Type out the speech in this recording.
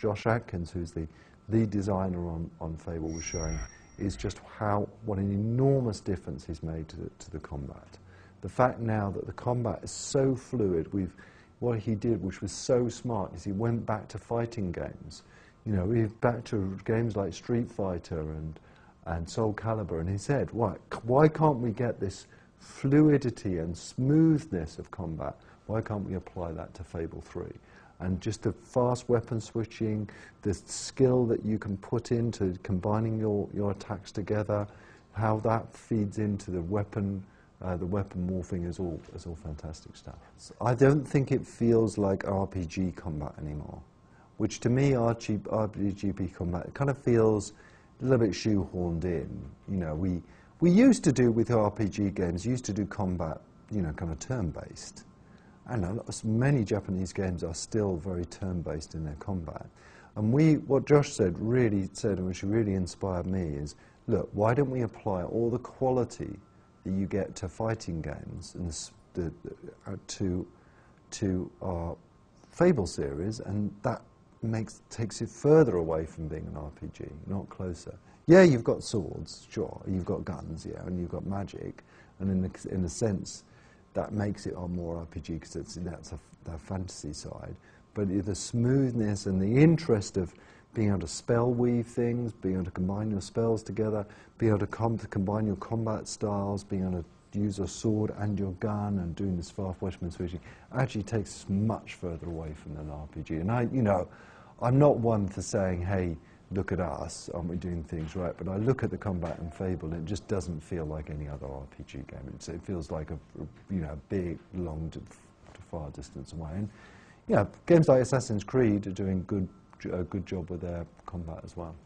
Josh Atkins, who's the lead designer on Fable, was showing, is just what an enormous difference he's made to the combat. The fact now that the combat is so fluid, what he did, which was so smart, is he went back to fighting games. You know, he went back to games like Street Fighter and Soul Calibur, and he said, why can't we get this fluidity and smoothness of combat? Why can't we apply that to Fable 3? And just the fast weapon switching, the skill that you can put into combining your attacks together, how that feeds into the weapon morphing is all fantastic stuff. So I don't think it feels like RPG combat anymore, which to me, RPG combat, it kind of feels a little bit shoehorned in. You know, we used to do with RPG games, used to do combat, you know, kind of turn-based. And many Japanese games are still very turn-based in their combat. And what Josh said, and which really inspired me, is, look, why don't we apply all the quality that you get to fighting games and to our Fable series, and that takes it further away from being an RPG, not closer. Yeah, you've got swords, sure, you've got guns, yeah, and you've got magic, and in a sense, that makes it a more RPG because that's the fantasy side. But the smoothness and the interest of being able to spell weave things, being able to combine your spells together, being able to combine your combat styles, being able to use a sword and your gun and doing this fast weapon switching, actually takes us much further away from an RPG. And I'm not one for saying, hey, look at us, aren't we doing things right? But I look at the combat in Fable, and it just doesn't feel like any other RPG game. It feels like a big, long, to far distance away. And games like Assassin's Creed are doing a good job with their combat as well.